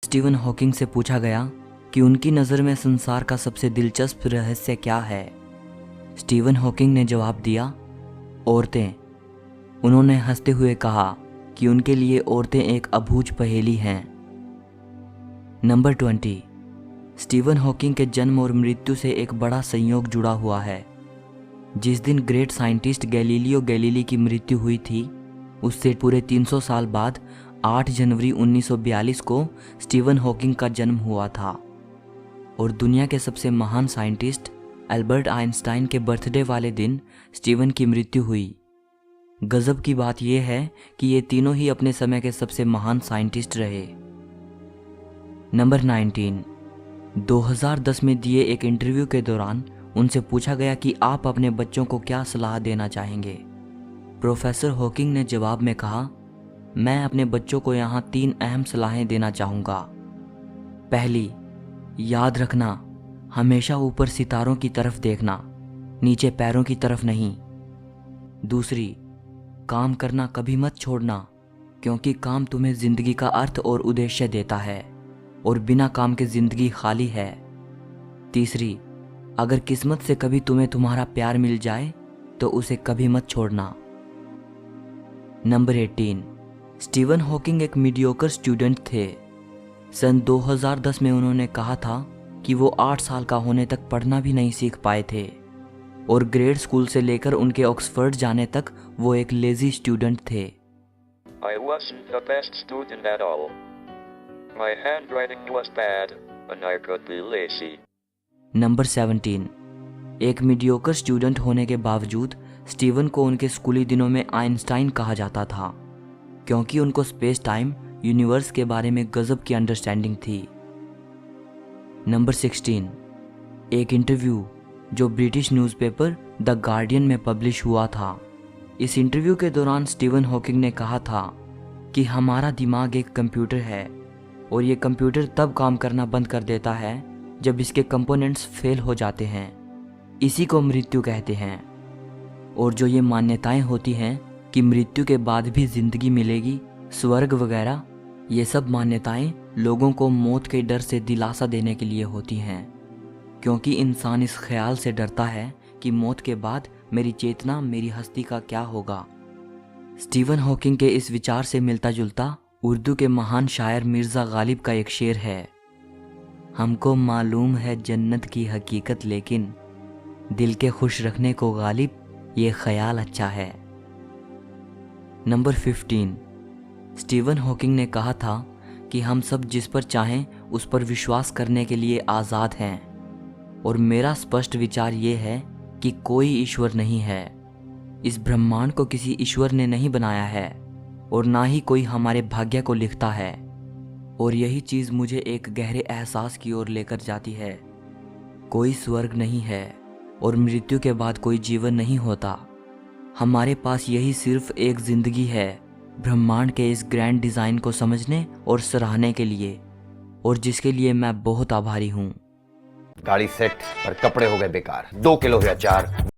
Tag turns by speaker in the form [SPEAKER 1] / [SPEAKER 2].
[SPEAKER 1] Steven Hawking से पूछा गया कि उनकी नज़र में संसार का सबसे दिलचस्प रहस्य क्या है। स्टीवन हॉकिंग ने जवाब दिया, औरतें। उन्होंने हंसते हुए कहा कि उनके लिए औरतें एक अबूझ पहेली हैं। नंबर 20। स्टीवन हॉकिंग के जन्म और मृत्यु से एक बड़ा संयोग जुड़ा हुआ है। जिस दिन ग्रेट साइंटिस्ट गैलीलियो गैलीली की मृत्यु हुई थी, उससे पूरे 300 साल बाद 8 जनवरी 1942 को स्टीवन हॉकिंग का जन्म हुआ था। और दुनिया के सबसे महान साइंटिस्ट एल्बर्ट आइंस्टाइन के बर्थडे वाले दिन स्टीवन की मृत्यु हुई। गजब की बात यह है कि ये तीनों ही अपने समय के सबसे महान साइंटिस्ट रहे। नंबर 19। 2010 में दिए एक इंटरव्यू के दौरान उनसे पूछा गया कि आप अपने बच्चों को क्या सलाह देना चाहेंगे। प्रोफेसर हॉकिंग ने जवाब में कहा, मैं अपने बच्चों को यहाँ 3 अहम सलाहें देना चाहूँगा। पहली, याद रखना, हमेशा ऊपर सितारों की तरफ देखना, नीचे पैरों की तरफ नहीं। दूसरी, काम करना कभी मत छोड़ना, क्योंकि काम तुम्हें जिंदगी का अर्थ और उद्देश्य देता है और बिना काम के जिंदगी खाली है। तीसरी, अगर किस्मत से कभी तुम्हें तुम्हारा प्यार मिल जाए तो उसे कभी मत छोड़ना। नंबर 18। स्टीवन हॉकिंग एक मीडियोकर स्टूडेंट थे। सन 2010 में उन्होंने कहा था कि वो 8 साल का होने तक पढ़ना भी नहीं सीख पाए थे और ग्रेड स्कूल से लेकर उनके ऑक्सफोर्ड जाने तक वो एक लेजी स्टूडेंट थे।
[SPEAKER 2] I wasn't the best student at all. My handwriting was bad, and I could be lazy.
[SPEAKER 1] Number 17। एक मीडियोकर स्टूडेंट होने के बावजूद स्टीवन को उनके स्कूली दिनों में आइंस्टाइन कहा जाता था, क्योंकि उनको स्पेस टाइम यूनिवर्स के बारे में गजब की अंडरस्टैंडिंग थी। नंबर 16। एक इंटरव्यू जो ब्रिटिश न्यूज़पेपर द गार्डियन में पब्लिश हुआ था। इस इंटरव्यू के दौरान स्टीवन हॉकिंग ने कहा था कि हमारा दिमाग एक कंप्यूटर है और ये कंप्यूटर तब काम करना बंद कर देता है जब इसके कंपोनेंट्स फेल हो जाते हैं। इसी को मृत्यु कहते हैं। और जो ये मान्यताएं होती हैं कि मृत्यु के बाद भी जिंदगी मिलेगी, स्वर्ग वगैरह, ये सब मान्यताएं लोगों को मौत के डर से दिलासा देने के लिए होती हैं, क्योंकि इंसान इस ख्याल से डरता है कि मौत के बाद मेरी चेतना, मेरी हस्ती का क्या होगा। स्टीवन हॉकिंग के इस विचार से मिलता जुलता उर्दू के महान शायर मिर्ज़ा गालिब का एक शेर है, हमको मालूम है जन्नत की हकीकत, लेकिन दिल के खुश रखने को गालिब ये ख्याल अच्छा है। नंबर 15। स्टीवन हॉकिंग ने कहा था कि हम सब जिस पर चाहें उस पर विश्वास करने के लिए आज़ाद हैं, और मेरा स्पष्ट विचार ये है कि कोई ईश्वर नहीं है। इस ब्रह्मांड को किसी ईश्वर ने नहीं बनाया है और ना ही कोई हमारे भाग्य को लिखता है। और यही चीज़ मुझे एक गहरे एहसास की ओर लेकर जाती है। कोई स्वर्ग नहीं है और मृत्यु के बाद कोई जीवन नहीं होता। हमारे पास यही सिर्फ एक जिंदगी है, ब्रह्मांड के इस ग्रैंड डिज़ाइन को समझने और सराहने के लिए, और जिसके लिए मैं बहुत आभारी हूँ।
[SPEAKER 3] गाड़ी सेट पर कपड़े हो गए बेकार, 2 किलो हुआ 4।